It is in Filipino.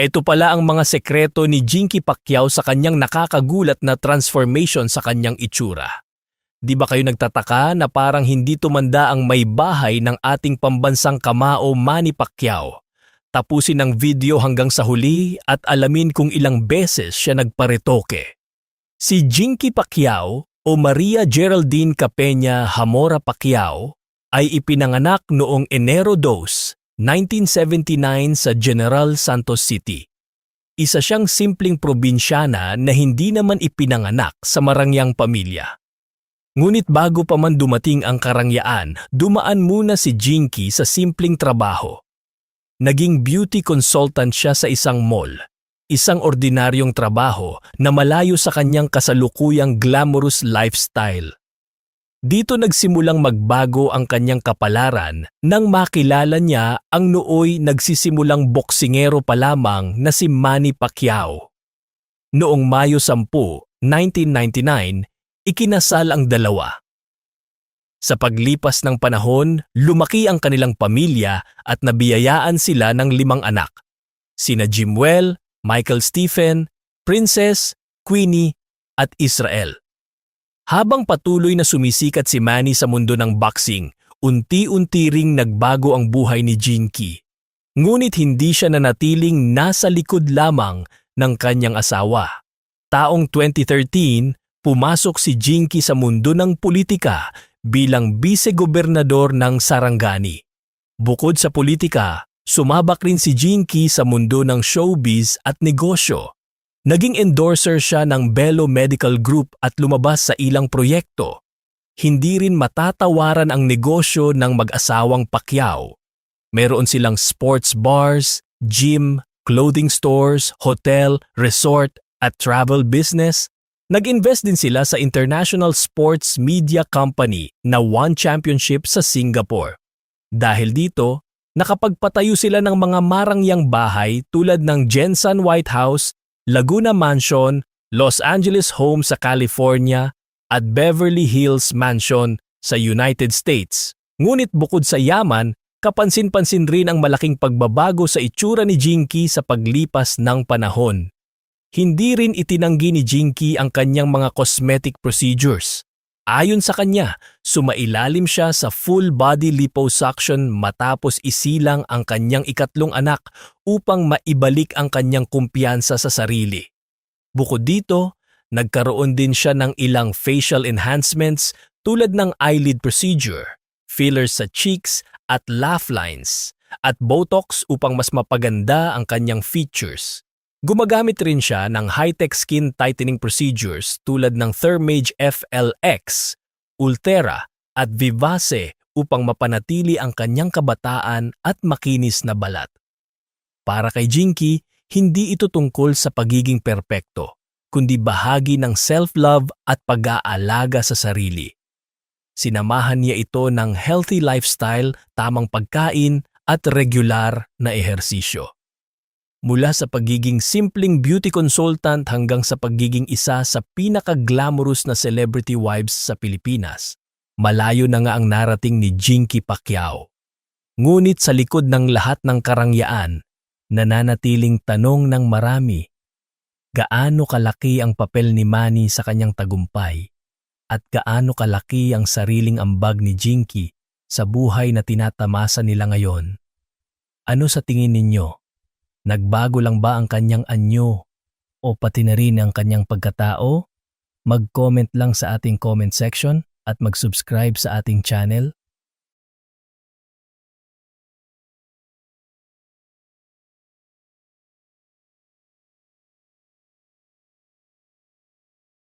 Ito pala ang mga sekreto ni Jinky Pacquiao sa kanyang nakakagulat na transformation sa kanyang itsura. Di ba kayo nagtataka na parang hindi tumanda ang may bahay ng ating pambansang kamao Manny Pacquiao? Tapusin ang video hanggang sa huli at alamin kung ilang beses siya nagparetoke. Si Jinky Pacquiao o Maria Geraldine Capena Hamora Pacquiao ay ipinanganak noong Enero 2, 1979 sa General Santos City. Isa siyang simpleng probinsyana na hindi naman ipinanganak sa marangyang pamilya. Ngunit bago pa man dumating ang karangyaan, dumaan muna si Jinky sa simpleng trabaho. Naging beauty consultant siya sa isang mall, isang ordinaryong trabaho na malayo sa kanyang kasalukuyang glamorous lifestyle. Dito nagsimulang magbago ang kanyang kapalaran nang makilala niya ang nooy nagsisimulang boksingero pa lamang na si Manny Pacquiao. Noong Mayo 10, 1999, ikinasal ang dalawa. Sa paglipas ng panahon, lumaki ang kanilang pamilya at nabiyayaan sila ng 5 anak, sina Jimwell, Michael Stephen, Princess, Queenie at Israel. Habang patuloy na sumisikat si Manny sa mundo ng boxing, unti-unti ring nagbago ang buhay ni Jinky. Ngunit hindi siya nanatiling nasa likod lamang ng kanyang asawa. Taong 2013, pumasok si Jinky sa mundo ng politika bilang vice-gobernador ng Sarangani. Bukod sa politika, sumabak rin si Jinky sa mundo ng showbiz at negosyo. Naging endorser siya ng Bello Medical Group at lumabas sa ilang proyekto. Hindi rin matatawaran ang negosyo ng mag-asawang Pacquiao. Meron silang sports bars, gym, clothing stores, hotel, resort at travel business. Nag-invest din sila sa international sports media company na won championship sa Singapore. Dahil dito, nakapagpatayo sila ng mga marangyang bahay tulad ng Jensen White House, Laguna Mansion, Los Angeles Home sa California at Beverly Hills Mansion sa United States. Ngunit bukod sa yaman, kapansin-pansin rin ang malaking pagbabago sa itsura ni Jinky sa paglipas ng panahon. Hindi rin itinanggi ni Jinky ang kanyang mga cosmetic procedures. Ayon sa kanya, sumailalim siya sa full body liposuction matapos isilang ang kanyang 3 anak upang maibalik ang kanyang kumpiyansa sa sarili. Bukod dito, nagkaroon din siya ng ilang facial enhancements tulad ng eyelid procedure, fillers sa cheeks at laugh lines, at botox upang mas mapaganda ang kanyang features. Gumagamit rin siya ng high-tech skin tightening procedures tulad ng Thermage FLX, Ultera at Vivace upang mapanatili ang kanyang kabataan at makinis na balat. Para kay Jinky, hindi ito tungkol sa pagiging perpekto, kundi bahagi ng self-love at pag-aalaga sa sarili. Sinamahan niya ito ng healthy lifestyle, tamang pagkain at regular na ehersisyo. Mula sa pagiging simpleng beauty consultant hanggang sa pagiging isa sa pinaka-glamorous na celebrity wives sa Pilipinas, malayo na nga ang narating ni Jinky Pacquiao. Ngunit sa likod ng lahat ng karangyaan, nananatiling tanong ng marami, gaano kalaki ang papel ni Manny sa kanyang tagumpay at gaano kalaki ang sariling ambag ni Jinky sa buhay na tinatamasa nila ngayon? Ano sa tingin ninyo? Nagbago lang ba ang kanyang anyo o pati na rin ang kanyang pagkatao? Mag-comment lang sa ating comment section at mag-subscribe sa ating channel.